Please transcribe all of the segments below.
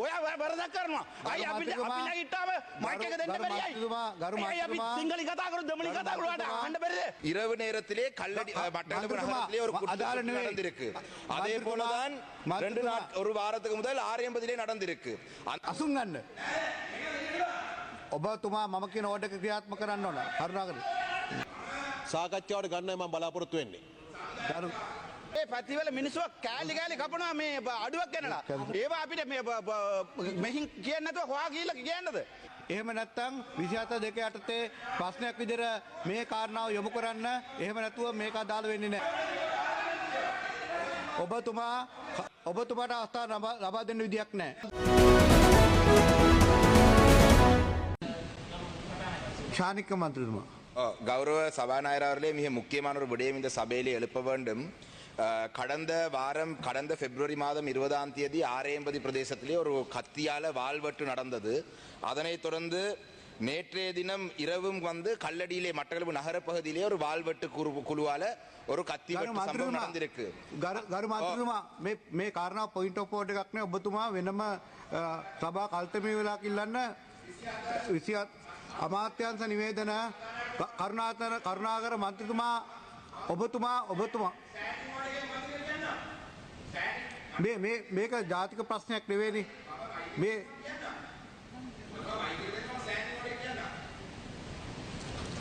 ඔයා වරදක් කරනවා. අයි අපි නැගිට්ටාම මයික් එක දෙන්න බැරියයි. අයි අපි සිංහලෙන් කතා කරමු දෙමළෙන් කතා කරමුට අහන්න බැරිද? இரவு நேரத்திலே கல்லடி மட்டக்களப்பு நகரத்திலே ஒரு குற்றச்சம்பவம் நடந்திருக்கு. அதே போலதான் ஒரு வாரத்துக்கு முதல் ஆரியம்பதிலே நடந்திருக்கு. අසුන් ගන්න. ඔබතුමා මම කියන ඕඩර් එක ක්‍රියාත්මක කරන්න ඕන. කරුණාකරලා. සාකච්ඡාවට ගන්නයි මම බලාපොරොත්තු වෙන්නේ. ඒ පැතිවල මිනිස්සු කෑලි කපනවා මේ අඩුවක් ගන්නලා. ඒවා අපිට මේ මෙහින් කියන්නේ නැතුව හොයා ගිහිල්ලා කියන්නද? එහෙම නැත්නම් 27 2 යටතේ ප්‍රශ්නයක් විදිහට මේ කාරණාව යොමු කරන්න. එහෙම නැතුව මේක අදාළ වෙන්නේ නැහැ. ඔබතුමාට අවස්ථාව ලබා දෙන්න විදියක් නැහැ. ஷானிக்க மந்திரிமா கௌரவ சபாநாயகர் அவர்களே மிக முக்கியமான ஒரு விடயம் இந்த சபையிலே எழுப்ப வேண்டும். கடந்த பிப்ரவரி மாதம் 20ஆம் தேதி ஆரையம்பதி பிரதேசத்திலே ஒரு கத்தியால வாள்வெட்டு நடந்தது. அதனைத் தொடர்ந்து நேற்றைய தினம் இரவும் வந்து கல்லடியிலே மட்டக்களப்பு நகர பகுதியிலே ஒரு வாள்வெட்டு குழுவால ஒரு கத்தி வெட்டு சம்பவம் நடந்திருக்கு. ගරු මන්ත්‍රීතුමා මේ කාරණා පොයින්ට් ඔෆ් ඕඩර් එකක් නේ. ඔබතුමා වෙනම සභා කල්තමේ වෙලා කිල්ලන්න 27 අමාත්‍යාංශ නිවේදන කරුණාකර මන්ත්‍රීතුමා ඔබතුමා මේක ජාතික ප්‍රශ්නයක් නෙවෙයිනේ. මේ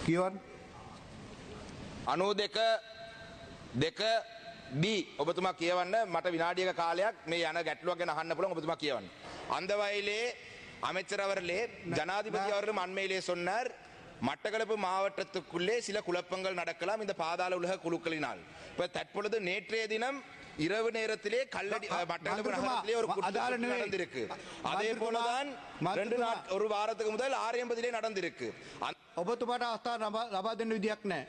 කියවන්න 92 B ඔබතුමා කියවන්න. මට විනාඩියක කාලයක් මේ යන ගැටලුවක් ගැන අහන්න පුළුවන්. ඔබතුමා කියවන්න. அந்த வகையிலே அமைச்சர் அவர்களே ஜனாதிபதி அவர்களும் அண்மையிலே சொன்னார் மட்டக்களப்பு மாவட்டத்துக்குள்ளே சில குழப்பங்கள் நடக்கலாம் இந்த பாதாள உலக குழுக்களினால். இப்ப தற்பொழுது நேற்றைய தினம் இரவு நேரத்திலே கல்லடி மட்டக்களப்பு நகரத்திலே ஒரு குற்றச்சம்பவம் நடந்திருக்கு. அதே போலதான் ஒரு வாரத்துக்கு முதல் ஆரியம்பதிலே நடந்திருக்கு. ඔබතුමාට අවස්ථාව ලබා දෙන්න විදියක් නැහැ.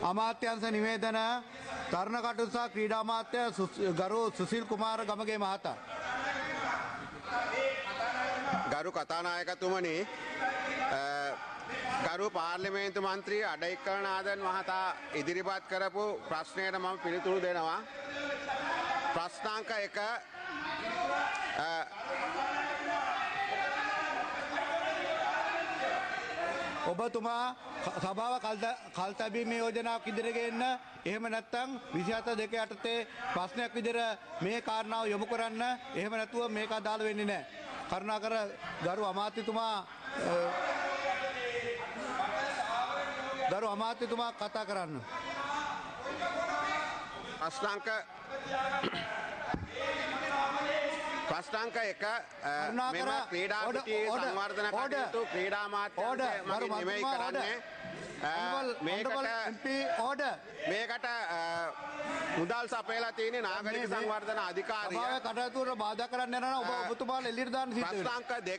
අමාත්‍යංශ නිවේදන තරුණ කටයුතු සහ ක්‍රීඩා අමාත්‍ය ගරු සුසිල් කුමාර ගමගේ මහතා. ගරු කතානායකතුමනි, ගරු පාර්ලිමේන්තු මන්ත්‍රී අඩයිකරනාදන් මහතා ඉදිරිපත් කරපු ප්‍රශ්නයට මම පිළිතුරු දෙනවා. ප්‍රශ්නාංක 1 ඔබතුමා සභාව කල්තැබීමේ යෝජනාවක් ඉදිරියට ගෙන්න. එහෙම නැත්නම් 27 2 යටතේ ප්‍රශ්නයක් විදිහට මේ කාරණාව යොමු කරන්න. එහෙම නැතුව මේක අදාළ වෙන්නේ නැහැ. කරුණාකර ගරු අමාත්‍යතුමා කතා කරන්න. ප්‍රශ්නාංක 1 මෙම ක්‍රීඩා පිටියේ සංවර්ධන කටයුතු ක්‍රීඩා අමාත්‍යාංශය මගින් නෙමෙයි කරන්නේ. මේකට මුදල් සපයලා තියෙන්නේ නාගරික සංවර්ධන අධිකාරිය. කටයුතු වල බාධා කරන්න යනවා. ඔබතුමාලා එළියට දාන්න සිද්ධ වෙනවා. ප්‍රශ්නාංක 2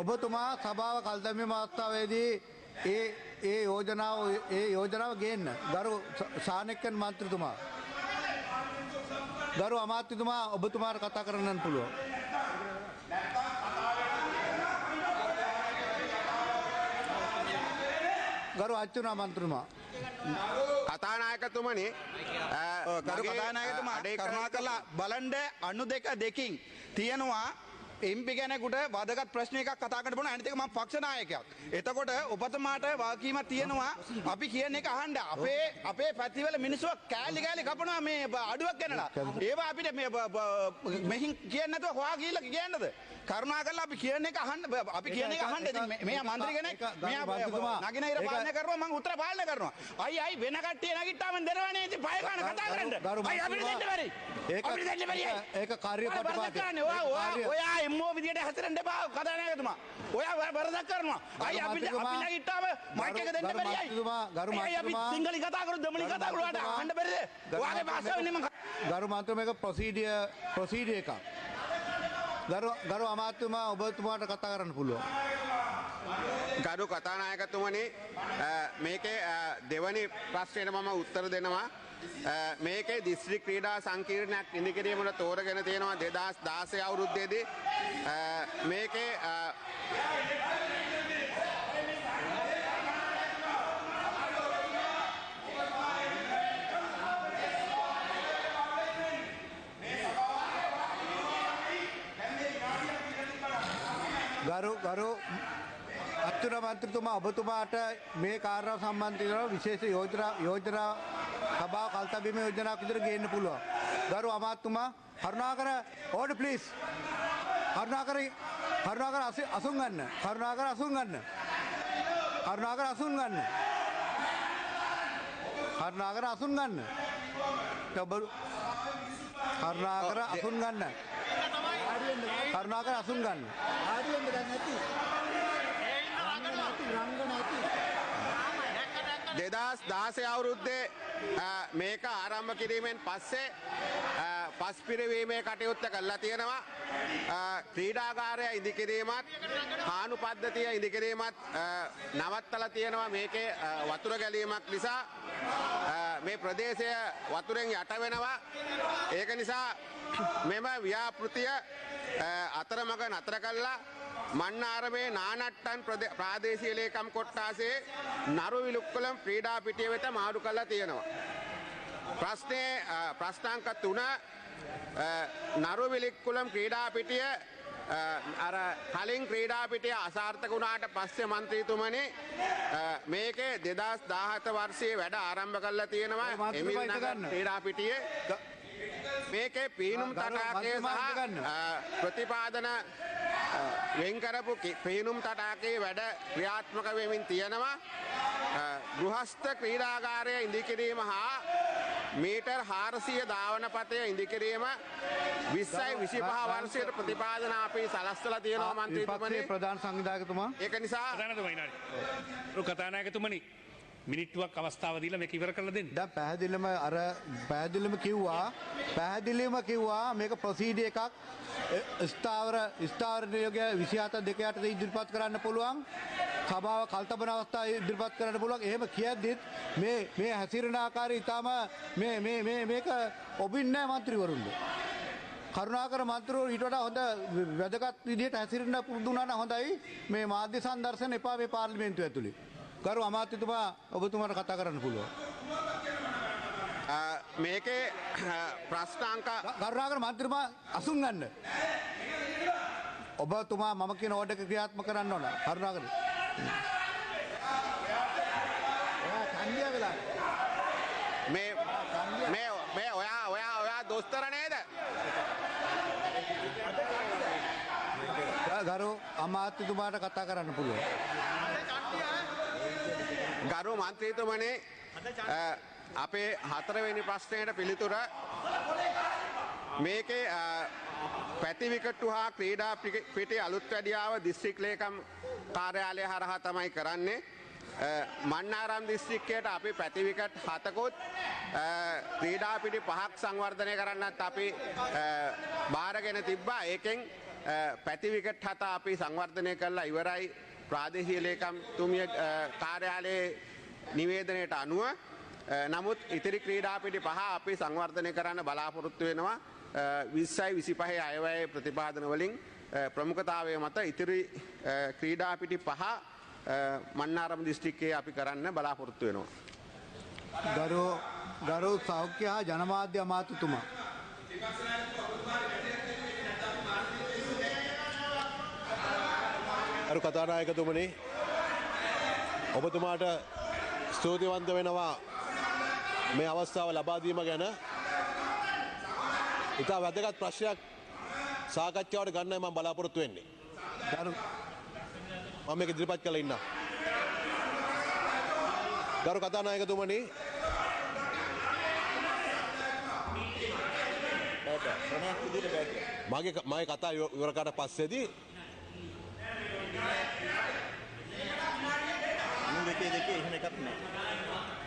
ඔබතුමා සභාව කල්දැමීම අවස්ථාවේදී ඒ යෝජනාව ගේන්න. ගරු ශානෙක්කන් මන්ත්‍රීතුමා, ගරු අමාත්‍යතුමා ඔබතුමාට කතා කරන්න පුළුවන්. ගරු අච්චුනා මන්ත්‍රීතුමා. කතානායකතුමනි, ගරු කතානායකතුමා කරුණාකරලා බලන්න අණු දෙකකින් තියෙනවා එම්පි කෙනෙකුට වදගත් ප්‍රශ්න එකක් කතා කරන්න බෝන. අනිත් එක මම පක්ෂ නායකයෙක්. එතකොට ඔබතුමාට වාකීමක් තියෙනවා අපි කියන එක අහන්න. අපේ පැතිවල මිනිස්සු කෑලි කපනවා මේ අඩුවක් ගන්නලා. ඒවා අපිට මේ මෙහින් කියන්නේ නැතුව හොයා ගිහිල්ලා කියන්නද? කරුණාකරලා අපි කියන එක අහන්න. අපි කියන එක අහන්න. ඉතින් මෙයා මන්ත්‍රී කෙනෙක්. මෙයා නගින ඉර පාලනය කරනවා, මම උත්තර පාලනය කරනවා. අයි වෙන කට්ටිය නැගිට්ටාම දෙනවනේ. ඉතින් පය ගන්න කතා කරන්න. අයි අපිට දෙන්න බැරි. අපිට දෙන්න බැරි. ඒක කාර්ය ප්‍රතිපාදනය. ඔයා එම්මෝ විදියට හැසිරෙන්න එපා කතානායකතුමා. ඔයා වරදක් කරනවා. අයි අපි නැගිට්ටාම මයික් එක දෙන්න බැරියයි. අයි අපි සිංහලෙන් කතා කරමු දෙමළෙන් කතා කරමුට අහන්න බැරිද? ඔයාගේ භාෂාවෙන් මම ගරු මන්ත්‍රී මේක ප්‍රොසීඩියර් එකක්. ගරු අමාත්‍යතුමා ඔබතුමාට කතා කරන්න පුළුවන්. ගරු කතානායකතුමනි, මේකේ දෙවනි ප්‍රශ්නයට මම උත්තර දෙනවා. මේකේ දිස්ත්‍රික් ක්‍රීඩා සංකීර්ණයක් ඉදිකිරීමට තෝරගෙන තියෙනවා 2016 අවුරුද්දේදී මේකේ ගරු අත්තුන මන්ත්‍රතුමා ඔබතුමාට මේ කාර්ය සම්බන්ධව විශේෂ යෝජනා සභාව කල්තබීම යෝජනාවක් විදිහට ගේන්න පුළුවන්. ගරු අමාත්‍යතුමා කරුණාකර ඕඩර් ප්ලීස්. කරුණාකර අසුන් ගන්න. කරුණාකර අසුන් ගන්න. කරුණාකර අසුන් ගන්න. කරුණාකර අසුන් ගන්න. කරුණාකර අසුන් ගන්න. කරුණාකර අසුන් ගන්න. දෙදස් දාසය අවුරුද්දේ මේක ආරම්භ කිරීමෙන් පස්සේ පස් පිරවීමේ කටයුත්ත කල්ලා තියෙනවා. ක්‍රීඩාගාරය ඉදිකිරීමත් හානු පද්ධතිය ඉදිකිරීමත් නවත්තල තියෙනවා. මේකේ වතුර ගැලීමක් නිසා මේ ප්‍රදේශය වතුරෙන් යට වෙනවා. ඒක නිසා මෙම ව්‍යාපෘතිය අතරමඟ නතර කල්ලා මන්නාරමේ නානට්ටන් ප්‍රාදේශීය ලේකම් කොට්ටාසේ නරුවිලුක්කලම් ක්‍රීඩා පිටිය වෙත මාරු කළා තියෙනවා. ප්‍රශ්නාංක 3 නරුවිලුක්කලම් ක්‍රීඩා පිටිය අර කලින් ක්‍රීඩා පිටිය අසාර්ථක වුණාට පස්සේ මන්ත්‍රීතුමනි මේකේ 2017 වර්ෂයේ වැඩ ආරම්භ කළා තියෙනවා. එමිල් නගර ක්‍රීඩා පිටියේ මේකේ පීනුම් තටාකය සහ ප්‍රතිපාදන වෙන් කරපු පීනුම් තටාකයේ වැඩ ක්‍රියාත්මක වෙමින් තියෙනවා. ගෘහස්ත ක්‍රීඩාගාරය ඉදිකිරීම හා මීටර් 400 ධාවන පතය ඉදිකිරීම 20යි 25 වර්ෂයට ප්‍රතිපාදන අපි සලස්සලා තියෙනවා මන්ත්‍රීතුමනි. ප්‍රධාන සංවිධායකතුමා. ඒක නිසා කතානායකතුමනි මිනිත්තුවක් අවස්ථාව දීලා මේක ඉවර කරලා දෙන්න. දැන් පැහැදිලිවම කිව්වා මේක ප්‍රොසීඩර් එකක් ස්ථාවර නියෝගය 27 2 යටතේ ඉදිරිපත් කරන්න පුළුවන්. සභාව කල්තබන අවස්ථාවේ ඉදිරිපත් කරන්න පුළුවන්. එහෙම කියද්දිත් මේ හැසිරෙන ආකාරය ඊටම මේක ඔබින්නේ මන්ත්‍රීවරුන්ද. කරුණාකර මන්ත්‍රීවරු ඊට වඩා හොඳ වැදගත් විදිහට හැසිරෙන්න පුරුදු වුණා නම් හොඳයි. මේ මාධ්‍ය සංදර්ශන එපා මේ පාර්ලිමේන්තුව ඇතුලේ. ගරු අමාත්‍යතුමා ඔබතුමාට කතා කරන්න පුළුවන්. මේකේ ප්‍රශ්නාංක කරුණාකර මන්ත්‍රීතුමා අසුන් ගන්න. ඔබතුමා මම කියන ඕඩර් එක ක්‍රියාත්මක කරන්න ඕන. කරුණාකර. මේ ඔයා දොස්තර නේද? ගරු අමාත්‍යතුමාට කතා කරන්න පුළුවන්. ගරු මන්ත්‍රීතුමනි අපේ 4 වෙනි ප්‍රශ්නයට පිළිතුර මේකේ පැතිවිකට්ටු හා ක්‍රීඩා පිටි අලුත් වැඩියාව දිස්ත්‍රික් ලේකම් කාර්යාලය හරහා තමයි කරන්නේ. මන්නාරම් දිස්ත්‍රික්කයට අපි පැතිවිකට් 7කුත් ක්‍රීඩා පිටි 5ක් සංවර්ධනය කරන්නත් අපි බාරගෙන තිබ්බා. ඒකෙන් පැතිවිකට් 7 අපි සංවර්ධනය කරලා ඉවරයි. ප්‍රාදේශීය ලේකම් තුමිය කාර්යාලයේ නිවේදනයට අනුව නමුත් ඉතිරි ක්‍රීඩා පිටි 5 අපි සංවර්ධනය කරන්න බලාපොරොත්තු වෙනවා. 20යි 25 අයවැය ප්‍රතිපාදන වලින් ප්‍රමුඛතාවය මත ඉතිරි ක්‍රීඩා පිටි 5 මන්නාරම් දිස්ත්‍රික්කයේ අපි කරන්න බලාපොරොත්තු වෙනවා. ගරු සෞඛ්‍ය හා ජනමාධ්‍ය අමාත්‍යතුමා. අරු කතානායකතුමනි ඔබතුමාට ස්තුතිවන්ත වෙනවා මේ අවස්ථාව ලබා දීම ගැන. ඉතා වැදගත් ප්‍රශ්නයක් සාකච්ඡාවට ගන්නයි මම බලාපොරොත්තු වෙන්නේ. මම මේක ඉදිරිපත් කරලා ඉන්නම්. ගරු කතානායකතුමනි මගේ කතා ඉවර කරලා පස්සේදී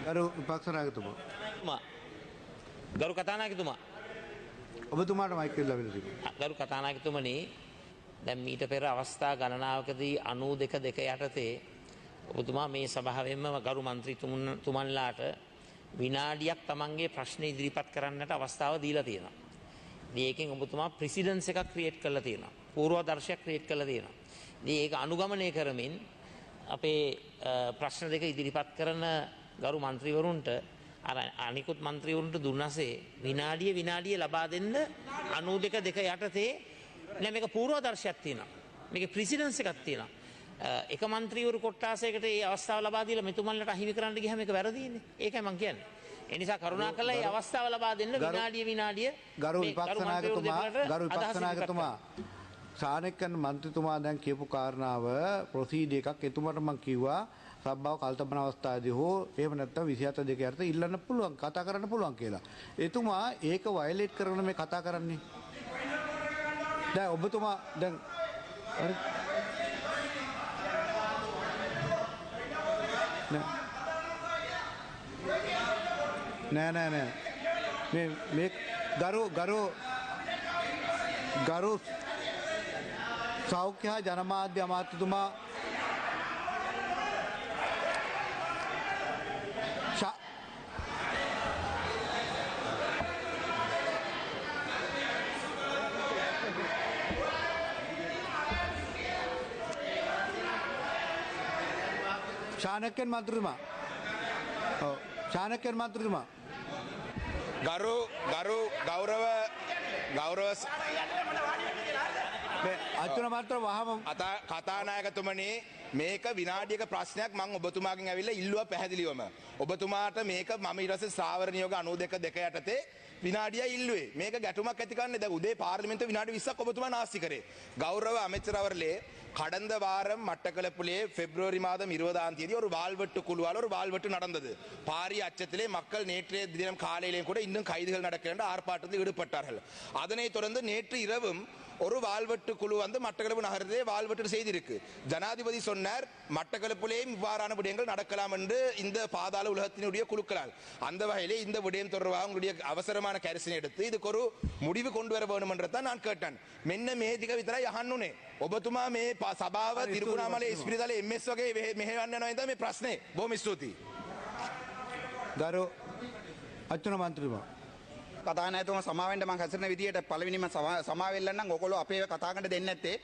ගරු විපක්ෂ නායකතුමා. ගරු කතානායකතුමා. ඔබතුමාට මයික් එක ලැබිලා තිබෙනවා. ගරු කතානායකතුමනි දැන් මීට පෙර අවස්ථා ගණනාවකදී 92 යටතේ ඔබතුමා මේ සභාවෙන්ම ගරු මන්ත්‍රීතුමන්ලාට විනාඩියක් තමන්ගේ ප්‍රශ්න ඉදිරිපත් කරන්නට අවස්ථාව දීලා තියෙනවා. ඒකෙන් ඔබතුමා ප්‍රෙසිඩන්ස් එකක් ක්‍රියේට් කරලා තියෙනවා. පූර්වාදර්ශයක් ක්‍රියේට් කරලා තියෙනවා. ඉතින් ඒක අනුගමනය කරමින් අපේ ප්‍රශ්න දෙක ඉදිරිපත් කරන ගරු මන්ත්‍රීවරුන්ට අර අනිකුත් මන්ත්‍රීවරුන්ට දුන්නසේ විනාඩිය ලබා දෙන්න 92 යටතේ නෑ මේක පූර්වාදර්ශයක් තියෙනවා. මේකේ ප්‍රෙසිඩන්ස් එකක් තියෙනවා. එක මන්ත්‍රීවරු කොට්ටාසයකට මේ අවස්ථාව ලබා දීලා මෙතුමන්ලට අහිමි කරන්න ගියාම මේක වැරදිනේ. ඒකයි මම කියන්නේ. ඒ නිසා කරුණාකරලා මේ අවස්ථාව ලබා දෙන්න විනාඩිය ගරු විපක්ෂ නායකතුමා සානෙක්කන් මන්ත්‍රීතුමා දැන් කියපු කාරණාව ප්‍රොසීඩ් එකක් එතුමාට මම කිව්වා සබ්බාව කල්තබන අවස්ථාවේදී හෝ එහෙම නැත්නම් 27 දෙක යටතේ ඉල්ලන්න පුළුවන් කතා කරන්න පුළුවන් කියලා. එතුමා ඒක වයලේට් කරන මේ කතා කරන්නේ. දැන් ඔබතුමා දැන් හරි නෑ මේ ගරු සෞඛ්‍ය හා ජනමාධ්‍ය අමාත්‍යතුමා ශානකයන් මන්ත්‍රීතුමා ශානකයන් මන්ත්‍රීතුමා ගෞරව අච්චුන මාත්‍ර වහම කතානායකතුමනි මේක විනාඩියක ප්‍රශ්නයක් මම ඔබතුමාගෙන් ඇවිල්ලා ඉල්ලුවා පැහැදිලිවම. ඔබතුමාට මේක මම ඊට පස්සේ සාවර නියෝග 92 යටතේ විනාඩිය ඉල්ලුවේ. මේක ගැටුමක් ඇති කරන්නේ දැන් උදේ පාර්ලිමේන්තුවේ විනාඩි 20ක් ඔබතුමා නාස්ති කරේ. கௌரவ அமைச்சர் அவர்களே கடந்த வாரம் மட்டக்களப்பிலே பிப்ரவரி மாதம் 20ஆம் தேதி ஒரு வாள்வெட்டு குழுவால் ஒரு வாள்வெட்டு நடந்தது. பாரிய அச்சத்திலே மக்கள் நேற்றைய தினம் காலையிலேயும் கூட இன்னும் கைதுகள் நடக்கின்ற ஆர்ப்பாட்டத்தில் ஈடுபட்டார்கள். அதனைத் தொடர்ந்து நேற்று இரவும் ஒரு வாள்வெட்டு குழு வந்து மட்டக்களப்பு நகரத்திலே வாள்வெட்டு செய்திருக்கு. ஜனாதிபதி சொன்னார் மட்டக்களப்பிலேயும் இவ்வாறான விடயங்கள் நடக்கலாம் என்று இந்த பாதாள உலகத்தினுடைய குழுக்களால். அந்த வகையிலே இந்த விடயம் தொடர்பாக உங்களுடைய அவசரமான கரிசனை எடுத்து இதுக்கு ஒரு முடிவு கொண்டு வர வேண்டும் என்றதான் நான் கேட்டேன். මෙන්න මේ ටික විතරයි අහන්නුනේ. ඔබතුමා මේ සභාව තිරුකුණාමලේ ඉස්පිරිතාලේ MS වගේ මෙහෙවන්න යනවා නේද මේ ප්‍රශ්නේ. බොහොම ස්තුතියි. ගරු අච්චුන මන්ත්‍රීතුමා කතානායකතුමා සමාවෙන්න මම හැසිරෙන විදියට පළවෙනිම සමාවෙන්න නම් ඔයගොල්ලෝ අපේ කතා කරන්න දෙන්නේ නැත්තේ